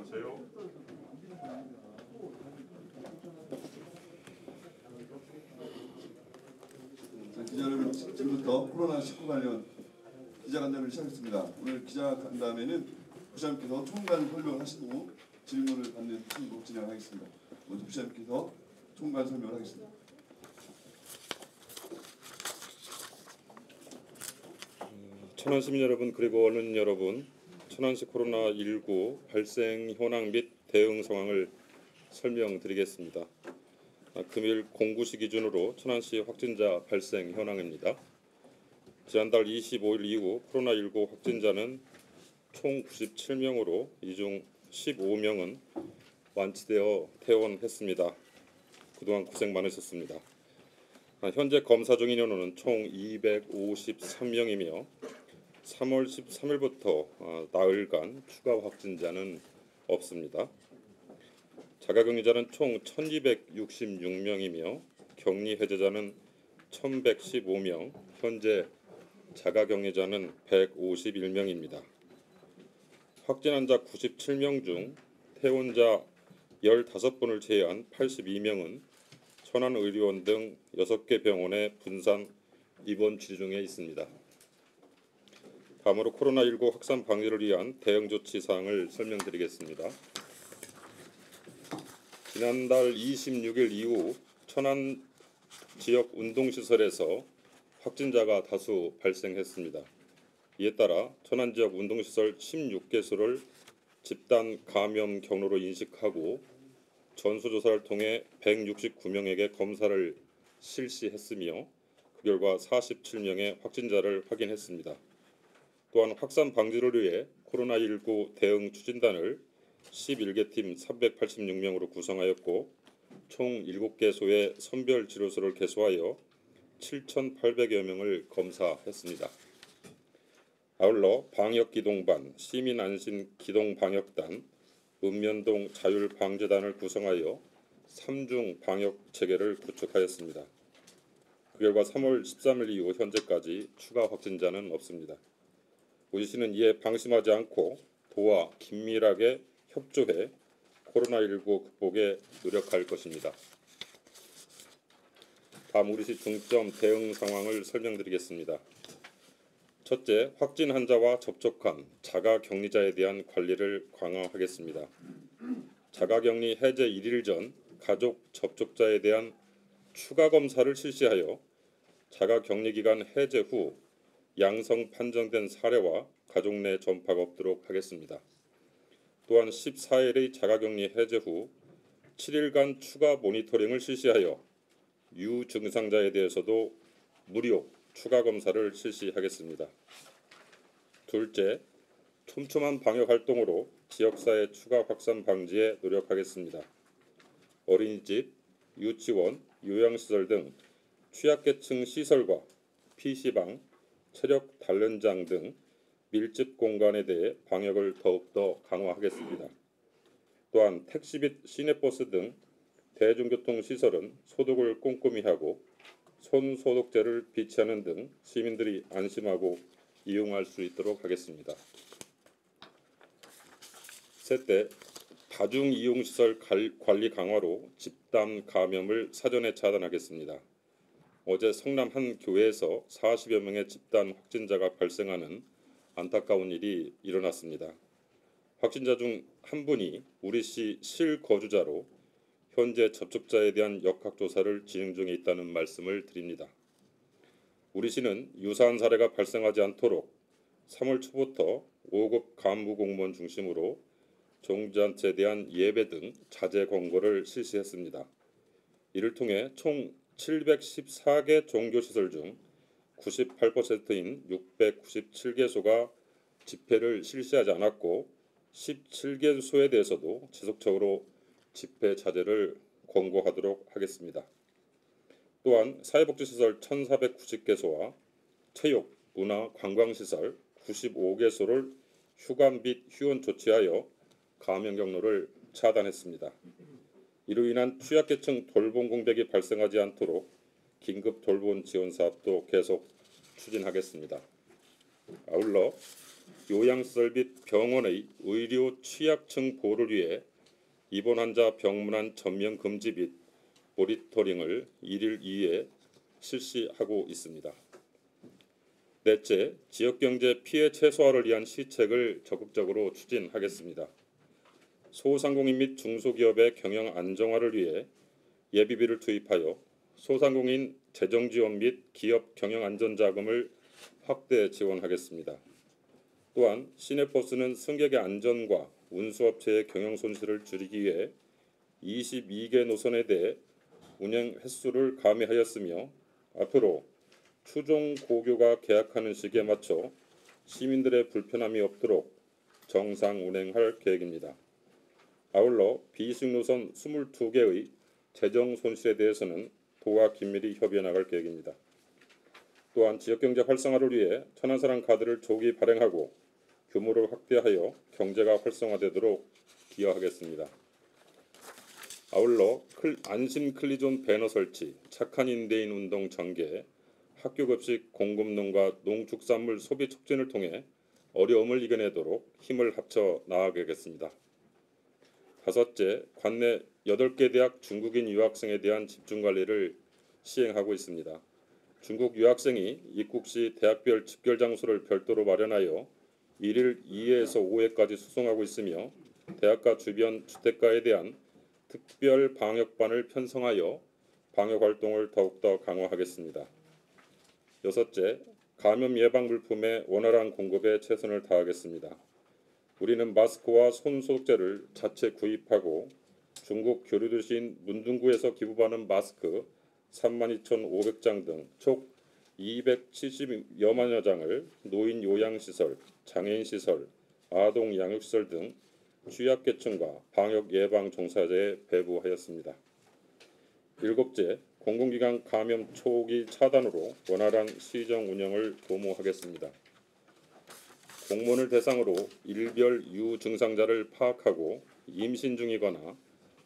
말씀하세요. 기자 여러분, 지금부터 코로나19 관련 기자간담회를 시작했습니다. 오늘 기자간담회는 부시장님께서 총괄 설명을 하시고 질문을 받는 식으로 진행하겠습니다. 먼저 부시장님께서 총괄 설명을 하겠습니다. 천안 시민 여러분 그리고 언론 여러분, 천안시 코로나19 발생 현황 및 대응 상황을 설명드리겠습니다. 금일 09시 기준으로 천안시 확진자 발생 현황입니다. 지난달 25일 이후 코로나19 확진자는 총 97명으로 이 중 15명은 완치되어 퇴원했습니다. 그동안 고생 많으셨습니다. 현재 검사 중인 인원은 총 253명이며 3월 13일부터 나흘간 추가 확진자는 없습니다. 자가격리자는 총 1266명이며 격리 해제자는 1115명, 현재 자가격리자는 151명입니다. 확진 환자 97명 중 퇴원자 15분을 제외한 82명은 천안의료원 등 6개 병원에 분산 입원 치료 중에 있습니다. 다음으로 코로나19 확산 방지를 위한 대응 조치 사항을 설명드리겠습니다. 지난달 26일 이후 천안 지역 운동시설에서 확진자가 다수 발생했습니다. 이에 따라 천안 지역 운동시설 16개소를 집단 감염 경로로 인식하고 전수조사를 통해 169명에게 검사를 실시했으며 그 결과 47명의 확진자를 확인했습니다. 또한 확산 방지를 위해 코로나19 대응 추진단을 11개 팀 386명으로 구성하였고 총 7개소의 선별치료소를 개소하여 7,800여 명을 검사했습니다. 아울러 방역기동반, 시민안심기동방역단, 읍면동 자율방재단을 구성하여 3중 방역체계를 구축하였습니다. 그 결과 3월 13일 이후 현재까지 추가 확진자는 없습니다. 우리시는 이에 방심하지 않고 도와 긴밀하게 협조해 코로나19 극복에 노력할 것입니다. 다음 우리시 중점 대응 상황을 설명드리겠습니다. 첫째, 확진 환자와 접촉한 자가격리자에 대한 관리를 강화하겠습니다. 자가격리 해제 1일 전 가족 접촉자에 대한 추가 검사를 실시하여 자가격리 기간 해제 후 양성 판정된 사례와 가족 내 전파가 없도록 하겠습니다. 또한 14일의 자가격리 해제 후 7일간 추가 모니터링을 실시하여 유증상자에 대해서도 무료 추가 검사를 실시하겠습니다. 둘째, 촘촘한 방역 활동으로 지역사회 추가 확산 방지에 노력하겠습니다. 어린이집, 유치원, 요양시설 등 취약계층 시설과 PC방, 체력 단련장 등 밀집 공간에 대해 방역을 더욱더 강화하겠습니다. 또한 택시 및 시내버스 등 대중교통 시설은 소독을 꼼꼼히 하고 손소독제를 비치하는 등 시민들이 안심하고 이용할 수 있도록 하겠습니다. 셋째, 다중이용시설 관리 강화로 집단 감염을 사전에 차단하겠습니다. 어제 성남 한 교회에서 40여 명의 집단 확진자가 발생하는 안타까운 일이 일어났습니다. 확진자 중 한 분이 우리시 실거주자로 현재 접촉자에 대한 역학조사를 진행 중에 있다는 말씀을 드립니다. 우리시는 유사한 사례가 발생하지 않도록 3월 초부터 5급 간부공무원 중심으로 종자한테에 대한 예배 등 자제 권고를 실시했습니다. 이를 통해 총 714개 종교시설 중 98%인 697개소가 집회를 실시하지 않았고 17개소에 대해서도 지속적으로 집회 자제를 권고하도록 하겠습니다. 또한 사회복지시설 1,490개소와 체육, 문화, 관광시설 95개소를 휴관 및 휴원 조치하여 감염 경로를 차단했습니다. 이로 인한 취약계층 돌봄 공백이 발생하지 않도록 긴급 돌봄 지원 사업도 계속 추진하겠습니다. 아울러 요양시설 및 병원의 의료 취약층 보호를 위해 입원 환자 병문안 전면 금지 및 모니터링을 1일 2회 실시하고 있습니다. 넷째, 지역경제 피해 최소화를 위한 시책을 적극적으로 추진하겠습니다. 소상공인 및 중소기업의 경영 안정화를 위해 예비비를 투입하여 소상공인 재정 지원 및 기업 경영 안전 자금을 확대 지원하겠습니다. 또한 시내버스는 승객의 안전과 운수업체의 경영 손실을 줄이기 위해 22개 노선에 대해 운행 횟수를 감액하였으며 앞으로 추종 고교가 개학하는 시기에 맞춰 시민들의 불편함이 없도록 정상 운행할 계획입니다. 아울러 비수익 노선 22개의 재정 손실에 대해서는 도와 긴밀히 협의해 나갈 계획입니다. 또한 지역경제 활성화를 위해 천안사랑 카드를 조기 발행하고 규모를 확대하여 경제가 활성화되도록 기여하겠습니다. 아울러 안심 클리존 배너 설치, 착한 임대인 운동 전개, 학교급식 공급농가 농축산물 소비 촉진을 통해 어려움을 이겨내도록 힘을 합쳐 나아가겠습니다. 다섯째, 관내 8개 대학 중국인 유학생에 대한 집중관리를 시행하고 있습니다. 중국 유학생이 입국 시 대학별 집결 장소를 별도로 마련하여 1일 2회에서 5회까지 수송하고 있으며 대학가 주변 주택가에 대한 특별 방역반을 편성하여 방역 활동을 더욱더 강화하겠습니다. 여섯째, 감염 예방 물품의 원활한 공급에 최선을 다하겠습니다. 우리는 마스크와 손 소독제를 자체 구입하고 중국 교류도시인 문둥구에서 기부받은 마스크 32,500장 등 총 270여만여 장을 노인 요양시설, 장애인시설, 아동 양육시설 등 취약계층과 방역 예방 종사자에 배부하였습니다. 일곱째, 공공기관 감염 초기 차단으로 원활한 시정 운영을 도모하겠습니다. 공무원을 대상으로 일별 유증상자를 파악하고 임신 중이거나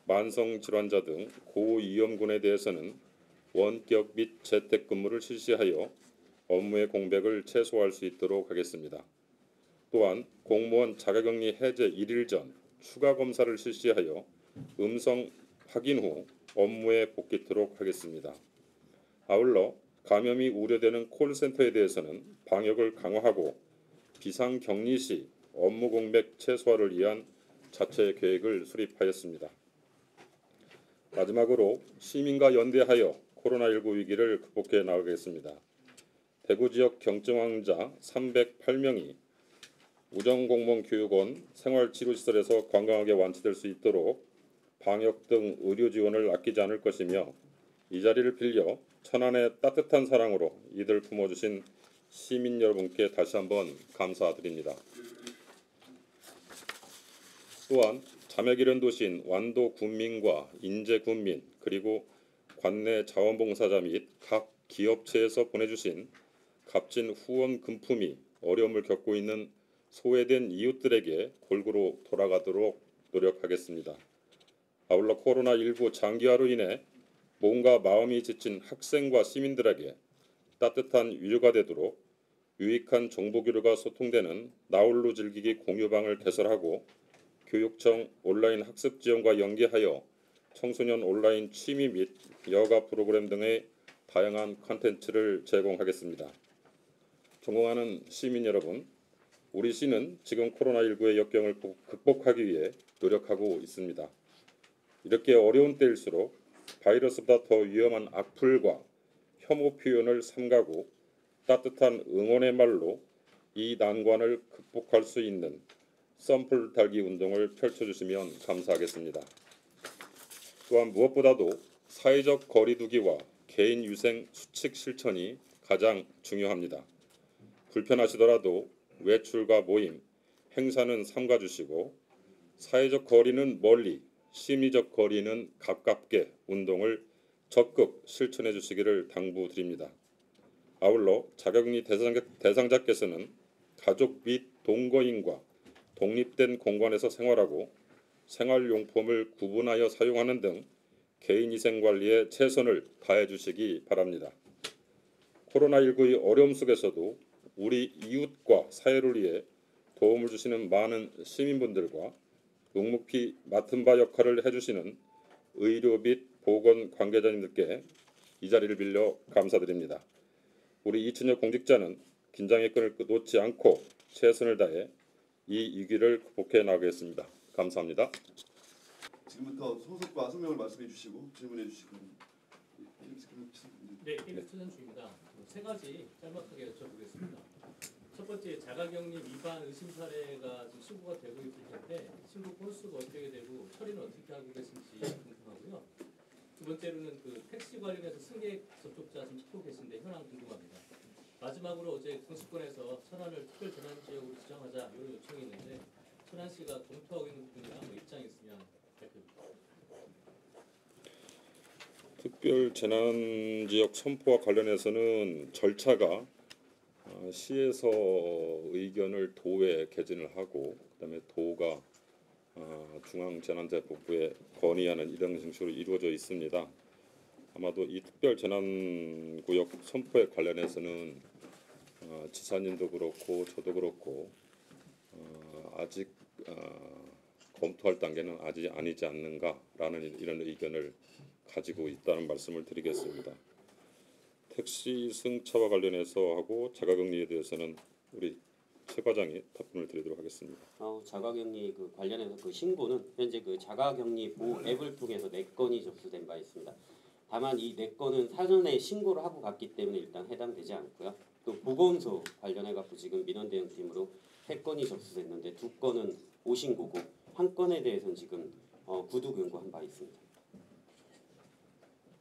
만성질환자 등 고위험군에 대해서는 원격 및 재택근무를 실시하여 업무의 공백을 최소화할 수 있도록 하겠습니다. 또한 공무원 자가격리 해제 1일 전 추가 검사를 실시하여 음성 확인 후 업무에 복귀토록 하겠습니다. 아울러 감염이 우려되는 콜센터에 대해서는 방역을 강화하고 비상격리 시 업무 공백 최소화를 위한 자체 계획을 수립하였습니다. 마지막으로 시민과 연대하여 코로나19 위기를 극복해 나가겠습니다. 대구 지역 경증 환자 308명이 우정공무원 교육원 생활치료시설에서 건강하게 완치될 수 있도록 방역 등 의료 지원을 아끼지 않을 것이며 이 자리를 빌려 천안의 따뜻한 사랑으로 이들 품어주신 시민 여러분께 다시 한번 감사드립니다. 또한 자매기련 도시인 완도 군민과 인제 군민 그리고 관내 자원봉사자 및 각 기업체에서 보내주신 값진 후원 금품이 어려움을 겪고 있는 소외된 이웃들에게 골고루 돌아가도록 노력하겠습니다. 아울러 코로나19 장기화로 인해 몸과 마음이 지친 학생과 시민들에게 따뜻한 위로가 되도록 유익한 정보 교류가 소통되는 나홀로 즐기기 공유방을 개설하고 교육청 온라인 학습 지원과 연계하여 청소년 온라인 취미 및 여가 프로그램 등의 다양한 콘텐츠를 제공하겠습니다. 존경하는 시민 여러분, 우리 시는 지금 코로나19의 역경을 극복하기 위해 노력하고 있습니다. 이렇게 어려운 때일수록 바이러스보다 더 위험한 악플과 혐오 표현을 삼가고 따뜻한 응원의 말로 이 난관을 극복할 수 있는 썬풀 달기 운동을 펼쳐주시면 감사하겠습니다. 또한 무엇보다도 사회적 거리두기와 개인 위생 수칙 실천이 가장 중요합니다. 불편하시더라도 외출과 모임, 행사는 삼가주시고 사회적 거리는 멀리, 심리적 거리는 가깝게 운동을 적극 실천해 주시기를 당부드립니다. 아울러 자가격리 대상자께서는 가족 및 동거인과 독립된 공간에서 생활하고 생활용품을 구분하여 사용하는 등 개인위생 관리에 최선을 다해 주시기 바랍니다. 코로나19의 어려움 속에서도 우리 이웃과 사회를 위해 도움을 주시는 많은 시민분들과 묵묵히 맡은 바 역할을 해주시는 의료 및 보건 관계자님들께 이 자리를 빌려 감사드립니다. 우리 이춘혁 공직자는 긴장의 끈을 놓지 않고 최선을 다해 이 위기를 극복해 나가겠습니다. 감사합니다. 지금부터 소속과 성명을 말씀해 주시고 질문해 주시고. 네, KBS 최선주입니다. 세 가지 짤막하게 여쭤보겠습니다. 첫 번째, 자가격리 위반 의심 사례가 지금 신고가 되고 있을 텐데 신고 건수가 어떻게 되고 처리는 어떻게 하고 계신지 궁금하고요. 두 번째로는 그 택시 관련해서 승객 접촉자 좀 찾고 계신데 현황 궁금합니다. 마지막으로 어제 경수권에서 천안을 특별 재난 지역으로 지정하자 이런 요청이 있는데 천안시가 검토하고 있는 부분이나 뭐 입장이 있으면 발표해 주세요. 특별 재난 지역 선포와 관련해서는 절차가 시에서 의견을 도에 개진을 하고 그다음에 도가 중앙재난대책본부에 건의하는 이런 형식으로 이루어져 있습니다. 아마도 이 특별 재난구역 선포에 관련해서는 지사님도 그렇고 저도 그렇고 아직 검토할 단계는 아직 아니지 않는가라는 이런 의견을 가지고 있다는 말씀을 드리겠습니다. 택시 승차와 관련해서 하고 자가격리에 대해서는 우리 최 과장이 답변을 드리도록 하겠습니다. 자가격리 그 관련해서 그 신고는 현재 그 자가격리 보호 앱을 통해서 4건이 접수된 바 있습니다. 다만 이 4건은 사전에 신고를 하고 갔기 때문에 일단 해당되지 않고요. 또 보건소 관련해 갖고 지금 민원 대응팀으로 3건이 접수됐는데 2건은 오신고고 1건에 대해서는 지금 구두 경고한 바 있습니다.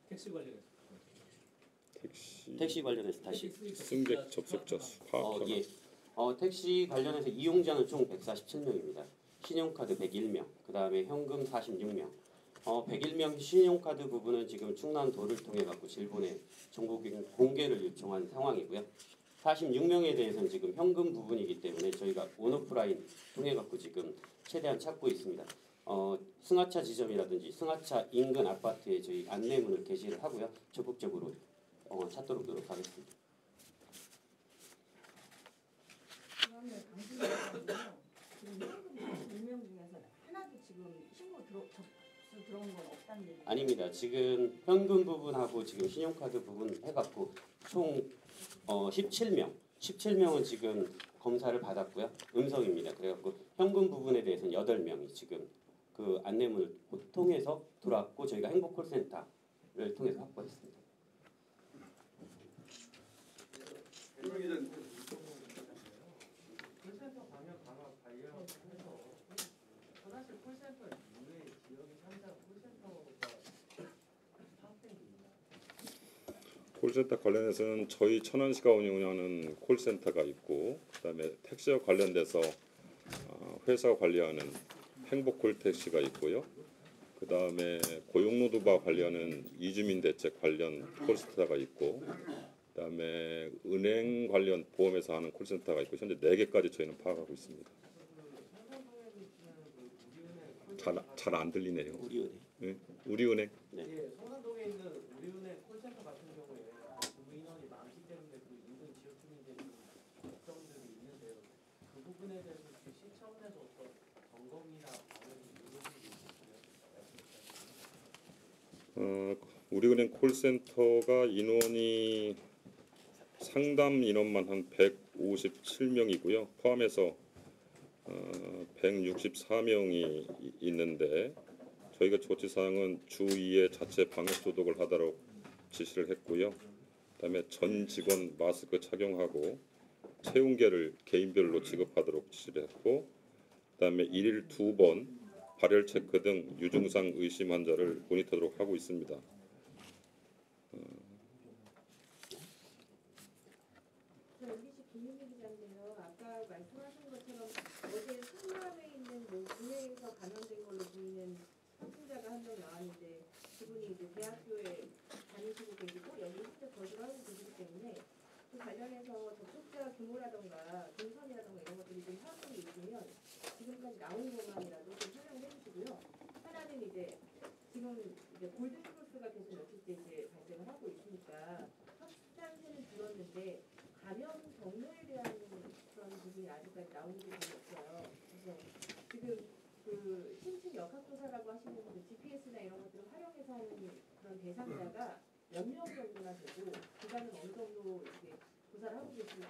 택시 관련해서. 택시 관련해서 다시 승객 접속자 수 파악하라. 예. 택시 관련해서 이용자는 총 147명입니다. 신용카드 101명, 그 다음에 현금 46명. 101명 신용카드 부분은 지금 충남도를 통해 갖고 질본에 정보 공개를 요청한 상황이고요. 46명에 대해서는 지금 현금 부분이기 때문에 저희가 온오프라인 통해 갖고 지금 최대한 찾고 있습니다. 승하차 지점이라든지 승하차 인근 아파트에 저희 안내문을 게시를 하고요. 적극적으로 찾도록 노력하겠습니다. 그러면 당신은 지금 현금 2명 중에서 하나도 지금 신고 접수 들어온 건 없다는 얘기예요? 아닙니다. 지금 현금 부분하고 지금 신용카드 부분 해갖고 총 17명은 지금 검사를 받았고요. 음성입니다. 그래갖고 현금 부분에 대해서는 8명이 지금 그 안내문을 통해서 들어왔고 저희가 행복콜센터를 통해서 확보했습니다. 콜센터 방역 강화 관련해서 천안시 콜센터 이외에 지역이 상당 콜센터가 파악된 게 있나요? 콜센터 관련해서는 저희 천안시가 운영하는 콜센터가 있고 그다음에 택시와 관련돼서 회사가 관리하는 행복콜 택시가 있고요. 그다음에 고용노동부와 관리하는 이주민 대책 관련 콜센터가 있고 그다음에 은행 관련 보험회사 하는 콜센터가 있고 현재 4개까지 저희는 파악하고 있습니다. 잘 안 들리네요. 우리은행. 네? 우리은행. 네. 예, 성산동에 있는 우리은행 콜센터 같은 경우에 근무 인원이 많기 때문에 그 인근 지역 주민들이 좀 걱정들이 있는데요. 그 부분에 대해서 시 차원에서 어떤 점검이나 방역이 이루어지고 있을까요? 우리은행 콜센터가 인원이 상담 인원만 한 157명이고요. 포함해서 164명이 있는데 저희가 조치사항은 주 2회 자체 방역 소독을 하도록 지시를 했고요. 그다음에 전 직원 마스크 착용하고 체온계를 개인별로 지급하도록 지시를 했고 그다음에 1일 2번 발열 체크 등 유증상 의심 환자를 모니터하도록 하고 있습니다. MBC 김민희 기자인데요. 아까 말씀하신 것처럼 어제 성남에 있는 은행에서 감염된 걸로 보이는 확진자가 한 명 나왔는데 그분이 이제 대학교에 다니시고 계시고 여기 실제 거주를 하고 계시기 때문에 그 관련해서 접촉자 규모라던가 동선이라던가 이런 것들이 좀 파악이 있으면 지금까지 나온 것만이라도 좀 설명을 해주시고요. 하나는 이제 지금 이제 골든크로스가 계속 며칠째 이제 발생을 하고 있으니까 확진세는 줄었는데 감염 경로에 대한 그런 부분이 아직까지 나온 게 별로 조사라고 하시는 그 GPS나 이런 것들을 활용해서 하는 그런 대상자가 몇 명 정도나 되고 기간은 어느 정도 이렇게 조사를 하고 계시고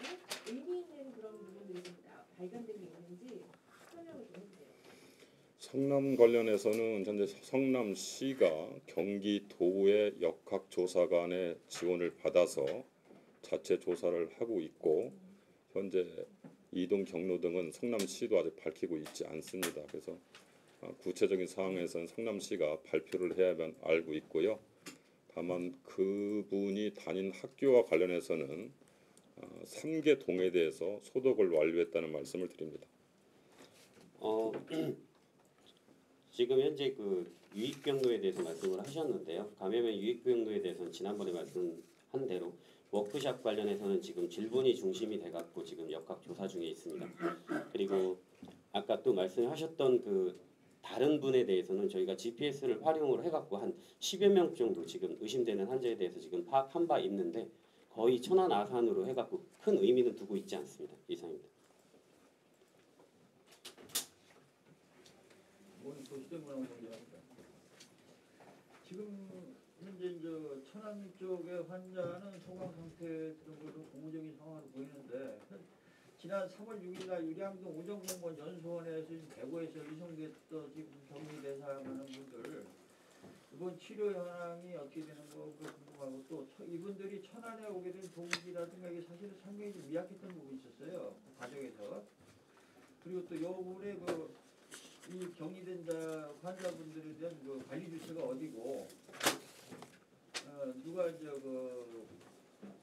의미 있는 그런 부분들이 좀 발견된 게 있는지 설명을 좀 해주세요. 성남 관련해서는 현재 성남시가 경기도의 역학조사관의 지원을 받아서 자체 조사를 하고 있고 현재 이동 경로 등은 성남시도 아직 밝히고 있지 않습니다. 그래서 구체적인 사항에서는 성남시가 발표를 해야만 알고 있고요. 다만 그분이 다닌 학교와 관련해서는 3개 동에 대해서 소독을 완료했다는 말씀을 드립니다. 지금 현재 그 유입 경로에 대해서 말씀을 하셨는데요. 감염의 유입 경로에 대해서는 지난번에 말씀한 대로 워크샵 관련해서는 지금 질문이 중심이 돼갖고 지금 역학 조사 중에 있습니다. 그리고 아까 또 말씀하셨던 그 다른 분에 대해서는 저희가 GPS를 활용을 해갖고 한 10여 명 정도 지금 의심되는 환자에 대해서 지금 파악한 바 있는데 거의 천안 아산으로 해갖고 큰 의미는 두고 있지 않습니다. 이상입니다. 지금 현재 이제 천안 쪽의 환자는 소강 상태 정도로 고무적인 상황으로 보이는데 지난 3월 6일날 유량동 우정공무원 연수원에서 대구에서 이송됐던 지금 격리 대상하는 분들 이번 치료 현황이 어떻게 되는 거 궁금하고 또 이분들이 천안에 오게 된 동기라든가 이게 사실은 상당히 좀 미약했던 부분이 있었어요. 그 과정에서. 그리고 또 이 부분에 이 격리된 환자분들에 대한 그 관리 주체가 어디고 누가 이제 그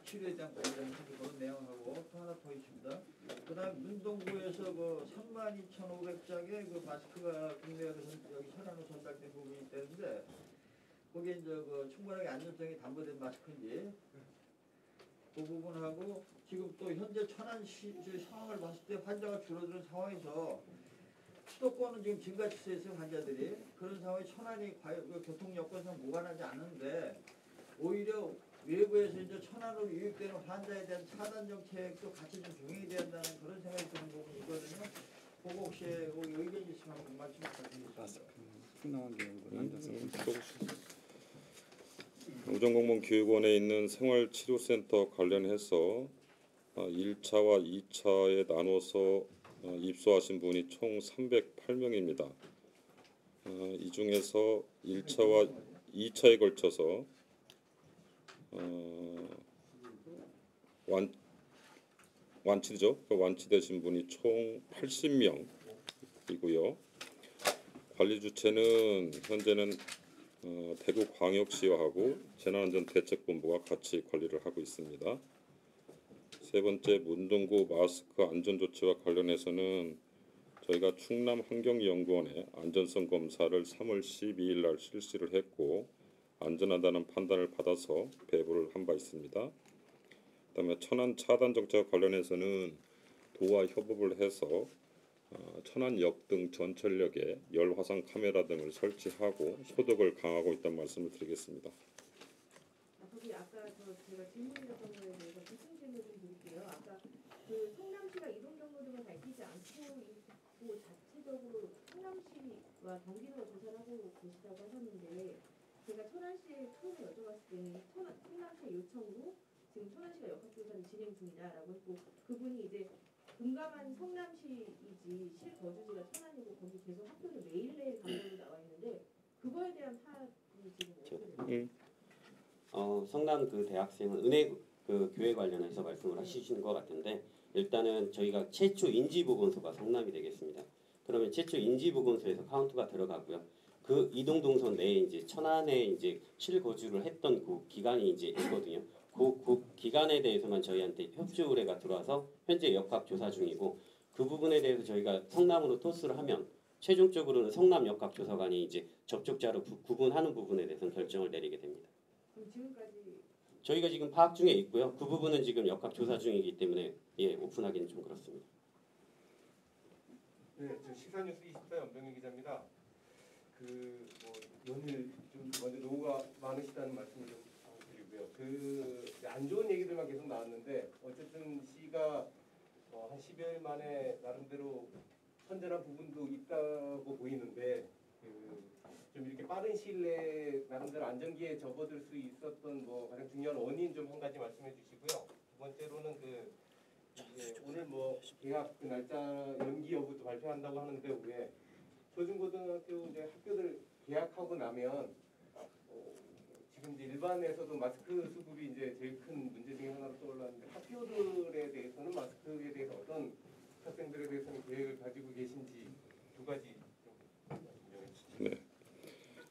치료에 대한 관리를 하는지 그런 내용하고 또 하나 더 있습니다. 그다음 문동구에서 그 32,500장의 그 마스크가 국내에서 여기 천안으로 전달된 부분이 있다는데 거기에 이제 그 충분하게 안전성이 담보된 마스크인지 그 부분하고 지금 또 현재 천안시 상황을 봤을 때 환자가 줄어드는 상황에서 수도권은 지금 증가치수에 있어요 환자들이. 그런 상황에 천안이 과연 교통 여건상 무관하지 않은데 오히려 외부에서 이제 천안으로 유입되는 환자에 대한 차단 정책도 같이 좀 병행이 된다는 그런 생각이 드는 부분이 있거든요. 그거 혹시 의견 있으면 한번 말씀 부탁드리겠습니다. 우정공무원 교육원에 있는 생활치료센터 관련해서 1차와 2차에 나눠서 입소하신 분이 총 308명입니다. 이 중에서 1차와 2차에 걸쳐서 완치되신 분이 총 80명이고요. 관리 주체는 현재는 대구광역시하고 재난안전대책본부가 같이 관리를 하고 있습니다. 세 번째, 문동구 마스크 안전조치와 관련해서는 저희가 충남환경연구원에 안전성 검사를 3월 12일 날 실시를 했고 안전하다는 판단을 받아서 배부를 한 바 있습니다. 그다음에 천안 차단 정책과 관련해서는 도와 협업을 해서 천안역 등 전철역에 열화상 카메라 등을 설치하고 소독을 강화하고 있다는 말씀을 드리겠습니다. 거기 아까 제가 질문드렸던 거에 대해서 무슨 질문 좀 드릴게요. 아까 그 성남시가 이동 경로 등을 밝히지 않고 있고 자체적으로 성남시와 경기도가 조사를 하고 계시다고 하셨는데 제가 천안시에 처음에 여쭤봤을 때는 성남시의 요청으로 지금 천안시가 역학조사를 진행 중이다라고 했고 그분이 이제 공감한 성남시이지 실거주지가 천안이고 거기 계속 학교를 매일매일 간다고 나와 있는데 그거에 대한 파악이 지금 어떻게 되나요? 성남 그 대학생은 은혜 그 교회 관련해서 말씀을 하시는 것 같은데 일단은 저희가 최초 인지보건소가 성남이 되겠습니다. 그러면 최초 인지보건소에서 카운트가 들어가고요. 그 이동 동선 내에 이제 천안에 이제 실거주를 했던 그 기간이 이제 있거든요. 그 기간에 대해서만 저희한테 협조 의뢰가 들어와서 현재 역학 조사 중이고 그 부분에 대해서 저희가 성남으로 토스를 하면 최종적으로는 성남 역학 조사관이 이제 접촉자로 구분하는 부분에 대해서는 결정을 내리게 됩니다. 그럼 지금까지 저희가 지금 파악 중에 있고요. 그 부분은 지금 역학 조사 중이기 때문에 오픈하기는 좀 그렇습니다. 네, 저 시사뉴스 24 연병희 기자입니다. 연일 좀 먼저 노후가 많으시다는 말씀을 좀 드리고요. 안 좋은 얘기들만 계속 나왔는데 어쨌든 시가 한 10여일 만에 나름대로 선전한 부분도 있다고 보이는데 빠른 시일 내에 나름대로 안정기에 접어들 수 있었던 뭐 가장 중요한 원인 좀 한 가지 말씀해 주시고요. 두 번째로는 이제 오늘 뭐 계약 그 날짜 연기 여부도 발표한다고 하는데 왜 초중고등학교 이제 학교들 개학하고 나면 지금 이제 일반에서도 마스크 수급이 이제 제일 큰 문제 중에 하나로 떠올랐는데 학교들에 대해서는 마스크에 대해서 어떤 학생들에 대해서는 계획을 가지고 계신지 두 가지 좀 설명해 주시죠. 네,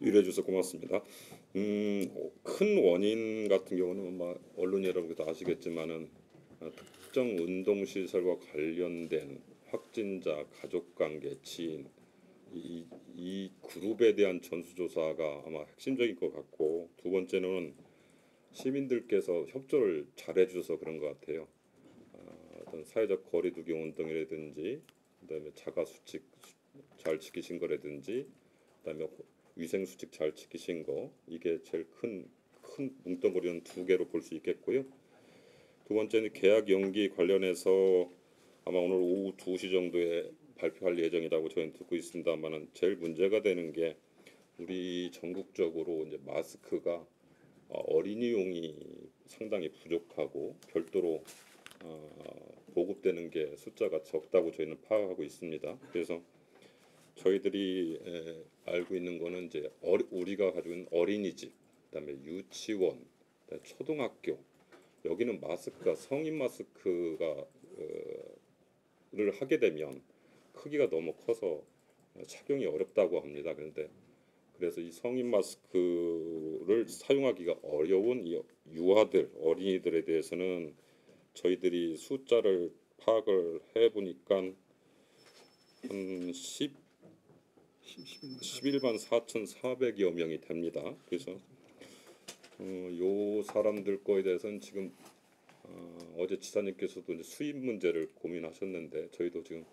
유래해 주셔서 고맙습니다. 큰 원인 같은 경우는 언론 여러분께도 아시겠지만은 특정 운동 시설과 관련된 확진자, 가족관계, 지인 이 그룹에 대한 전수조사가 아마 핵심적인 것 같고, 두 번째는 시민들께서 협조를 잘 해주셔서 그런 것 같아요. 어떤 사회적 거리두기 운동이라든지, 그다음에 자가 수칙 잘 지키신 거라든지, 그다음에 위생 수칙 잘 지키신 거, 이게 제일 큰 뭉덩어리는 두 개로 볼 수 있겠고요. 두 번째는 계약 연기 관련해서 아마 오늘 오후 2시 정도에 발표할 예정이라고 저희는 듣고 있습니다만은 제일 문제가 되는 게 우리 전국적으로 이제 마스크가 어린이용이 상당히 부족하고 별도로 보급되는 게 숫자가 적다고 저희는 파악하고 있습니다. 그래서 저희들이 알고 있는 거는 이제 우리가 가지고 있는 어린이집, 그다음에 유치원, 그다음에 초등학교, 여기는 마스크가 성인 마스크가 를 하게 되면 크기가 너무 커서 착용이 어렵다고 합니다. 그래서 이 성인 마스크를 사용하기가 어려운 이 유아들, 어린이들에 대해서는 저희들이 숫자를 파악을 해보니까 한 11만 4,400여 명이 됩니다. 그래서 요 사람들 거에 대해서는 지금 어제 지사님께서도 이제 수입 문제를 고민하셨는데 저희도 지금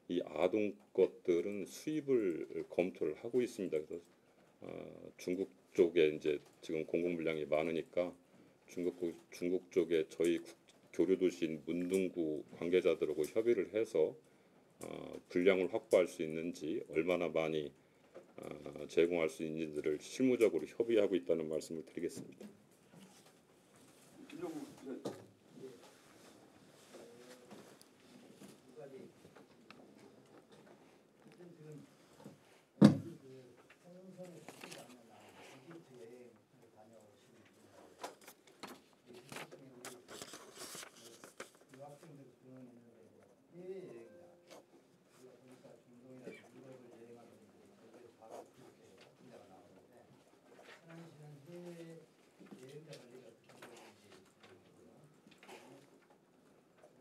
이 아동 것들은 수입을 검토를 하고 있습니다. 그래서 중국 쪽에 이제 지금 공급 물량이 많으니까 중국 쪽에 저희 교류 도시인 문둥구 관계자들하고 협의를 해서 분량을 확보할 수 있는지, 얼마나 많이 제공할 수 있는지를 실무적으로 협의하고 있다는 말씀을 드리겠습니다. 김정국 기자.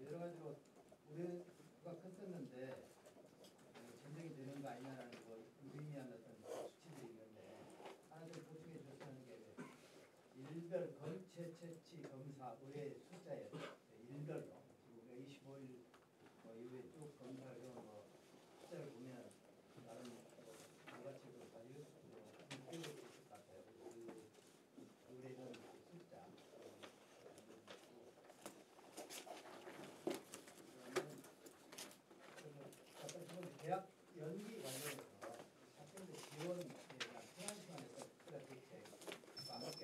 여러 가지로 우리가 컸었는데 진정이 되는 거 아니냐라는 거 의미한 어떤 수치들이 있는데 하나 좀 보충해 주셨다는 게 일별 검체 채취 검사 의뢰 숫자예요. 일별로 우리가 25일 이후에 쭉 검사를 해온 숫자를 보면 나름 결과책으로 가지고 있을 것 같아요. 그 의뢰는 숫자. 대학 연기 관련해서 학생들 지원에 대한 편한 시간에서 그래 대책 맞게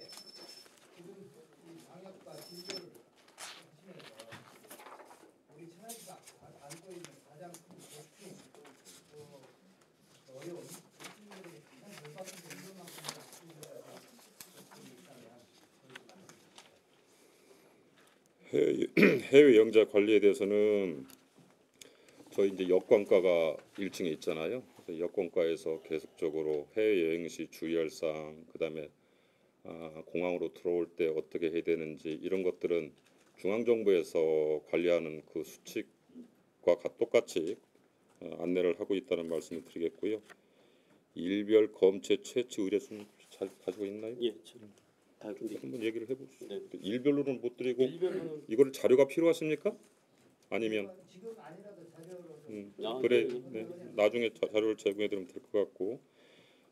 지금 이 방역과 진료를 하시면서 우리 천안시가 안고 있는 가장 큰 고충, 어려움, 학생들이 가장 돌봐주는 이것만큼의 학생들에 있다면 해외 영자 관리에 대해서는 저희 이제 여권과가 1층에 있잖아요. 그래서 여권과에서 계속적으로 해외 여행 시 주의할 사항, 그다음에 공항으로 들어올 때 어떻게 해야 되는지, 이런 것들은 중앙 정부에서 관리하는 그 수칙과 똑같이 안내를 하고 있다는 말씀을 드리겠고요. 일별 검체 채취 의뢰수는 잘 가지고 있나요? 예, 근데 한번 얘기를 해보시죠. 네. 일별로는 못 드리고 일별로는 이거를 자료가 필요하십니까? 아니면 지금 아니라도 자료로 그래, 네. 나중에 자료를 제공해드리면 될 것 같고,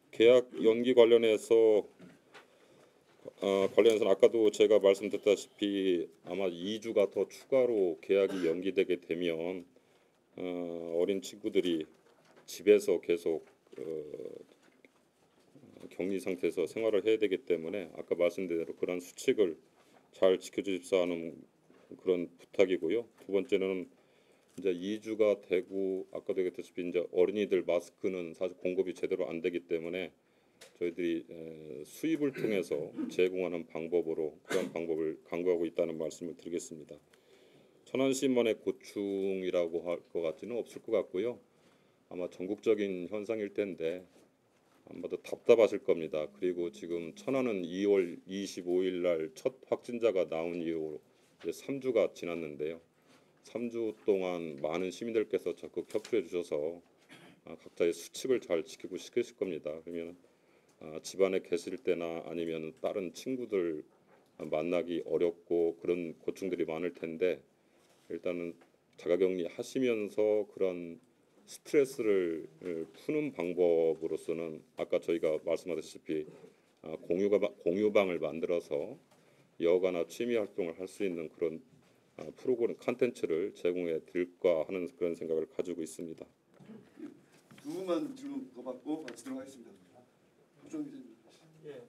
계약 연기 관련해서는 아까도 제가 말씀드렸다시피 아마 2주가 더 추가로 계약이 연기되게 되면 어린 친구들이 집에서 계속 격리 상태에서 생활을 해야 되기 때문에 아까 말씀드린 대로 그런 수칙을 잘 지켜주십사 하는 그런 부탁이고요. 두 번째는 이제 2주가 되고 아까도 얘기했다시피 이제 어린이들 마스크는 사실 공급이 제대로 안 되기 때문에 저희들이 수입을 통해서 제공하는 방법으로 그런 방법을 강구하고 있다는 말씀을 드리겠습니다. 천안시만의 고충이라고 할 것 같지는 없을 것 같고요. 아마 전국적인 현상일 텐데 아마도 답답하실 겁니다. 그리고 지금 천안은 2월 25일 날 첫 확진자가 나온 이후 이제 3주가 지났는데요. 3주 동안 많은 시민들께서 적극 협조해 주셔서 각자의 수칙을 잘 지키고 시키실 겁니다. 그러면 집안에 계실 때나 아니면 다른 친구들 만나기 어렵고 그런 고충들이 많을 텐데 일단은 자가격리 하시면서 그런 스트레스를 푸는 방법으로서는 아까 저희가 말씀하셨다시피 공유방을 만들어서 여가나 취미 활동을 할 수 있는 그런 프로그램 콘텐츠를 제공해 드릴까 하는 그런 생각을 가지고 있습니다. 두 분만 질문 더 받고 마치도록 하겠습니다. 부정 기자님. 예.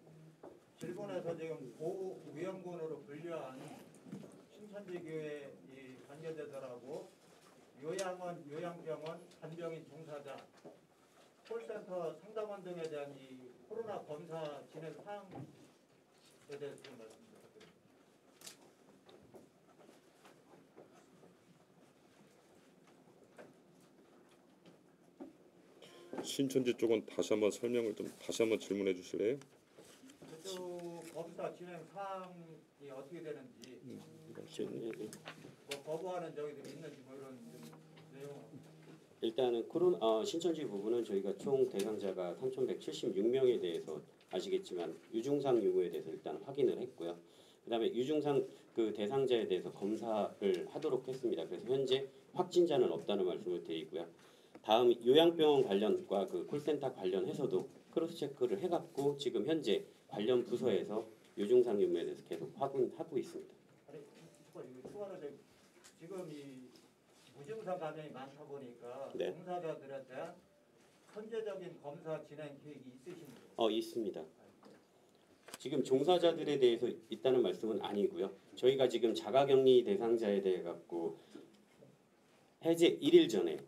일본에서 지금 고위험군으로 분류한 신천지 교회 이 관계자들하고 요양병원 간병인 종사자, 콜센터 상담원 등에 대한 이 코로나 검사 진행 사항에 대해서 좀 말씀 부탁드립니다. 신천지 쪽은 다시 한번 설명을 좀 다시 한번 질문해 주실래요? 그쪽 검사 진행 사항이 어떻게 되는지, 뭐 거부하는 저희들이 있는지 뭐 이런 내용. 일단은 신천지 부분은 저희가 총 대상자가 3,176명에 대해서 아시겠지만 유증상 유무에 대해서 일단 확인을 했고요. 그다음에 유증상 그 대상자에 대해서 검사를 하도록 했습니다. 그래서 현재 확진자는 없다는 말씀을 드리고요. 다음 요양병원 관련과 그 콜센터 관련해서도 크로스 체크를 해갖고 지금 현재 관련 부서에서 유증상 유무에 대해서 계속 확인하고 있습니다. 아니, 이거 추가로 지금 이 무증상 감염이 많다 보니까 네. 종사자들에 대한 선제적인 검사 진행 계획이 있으신가요? 있습니다. 지금 종사자들에 대해서 있다는 말씀은 아니고요. 저희가 지금 자가격리 대상자에 대해 갖고 해제 1일 전에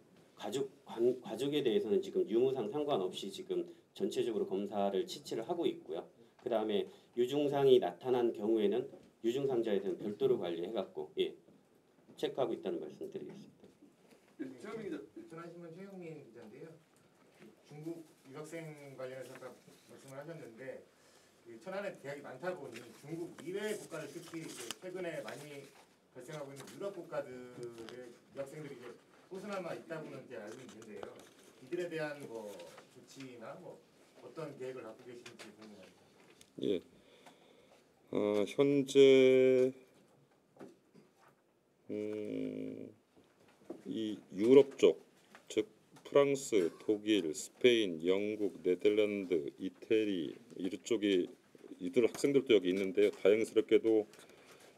가족에 대해서는 지금 유무상 상관없이 지금 전체적으로 검사를 치치를 하고 있고요. 그 다음에 유증상이 나타난 경우에는 유증상자에 대한 별도로 관리해갖고 체크하고 있다는 말씀드리겠습니다. 최영민 기자. 천안신문 최영민 기자인데요. 중국 유학생 관련해서 아까 말씀을 하셨는데 천안에 대학이 많다 보니 중국 이외의 국가를 특히 최근에 많이 발생하고 있는 유럽 국가들의 유학생들이 이제 꾸준함아 있다고는 이제 알고 있는데요. 이들에 대한 뭐 조치나 뭐 어떤 계획을 갖고 계신지 궁금합니다. 예. 현재 이 유럽 쪽, 즉 프랑스, 독일, 스페인, 영국, 네덜란드, 이태리 이들 학생들도 여기 있는데요. 다행스럽게도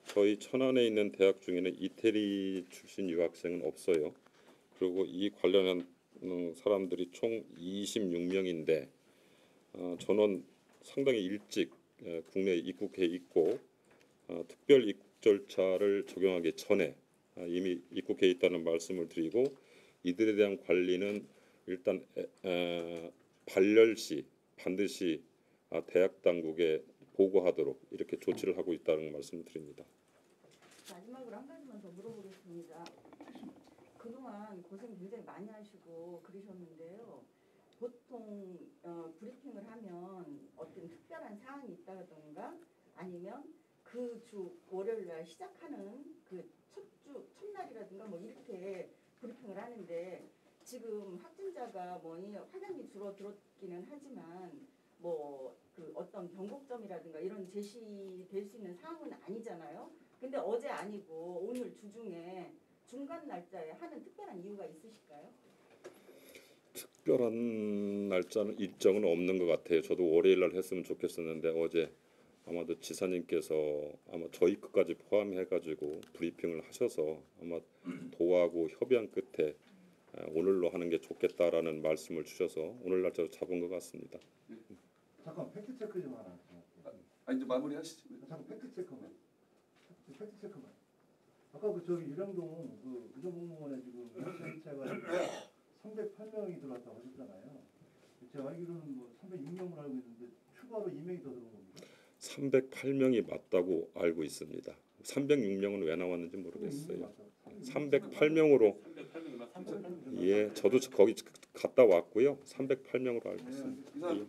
저희 천안에 있는 대학 중에는 이태리 출신 유학생은 없어요. 그리고 이 관련한 사람들이 총 26명인데 전원 상당히 일찍 국내에 입국해 있고 특별 입국 절차를 적용하기 전에 이미 입국해 있다는 말씀을 드리고 이들에 대한 관리는 일단 발열 시 반드시 대학 당국에 보고하도록 이렇게 조치를 하고 있다는 말씀을 드립니다. 마지막으로 한 가지만 더 물어보겠습니다. 그동안 고생 굉장히 많이 하시고 그러셨는데요. 보통 브리핑을 하면 어떤 특별한 사항이 있다던가 아니면 그 주 월요일 날 시작하는 그 첫날이라든가 뭐 이렇게 브리핑을 하는데 지금 확진자가 확연히 줄어들었기는 하지만 뭐 그 어떤 변곡점이라든가 이런 제시될 수 있는 사항은 아니잖아요. 근데 어제 아니고 오늘 주중에 중간 날짜에 하는 특별한 이유가 있으실까요? 특별한 날짜는 일정은 없는 것 같아요. 저도 월요일 날 했으면 좋겠었는데 어제 아마도 지사님께서 아마 저희 것까지 포함해가지고 브리핑을 하셔서 아마 도하고 협의한 끝에 오늘로 하는 게 좋겠다라는 말씀을 주셔서 오늘 날짜로 잡은 것 같습니다. 잠깐 팩트 체크 좀 하나. 아니 이제 마무리 하시죠. 잠깐 팩트 체크만. 아까 그 저기 유령동 그 의정공무원에 지금 전체가 308명이 들어왔다고 하셨잖아요. 제가 알기로는 뭐 306명으로 알고 있는데 추가로 2명이 더 들어온 겁니다. 308명이 맞다고 알고 있습니다. 306명은 왜 나왔는지 모르겠어요. 308명으로 예, 저도 거기 갔다 왔고요. 308명으로 알고 있습니다. 이상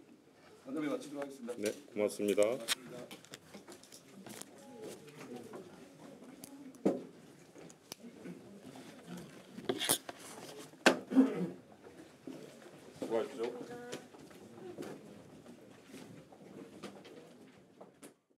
간담회 마치도록 하겠습니다. 네, 고맙습니다. 고맙습니다.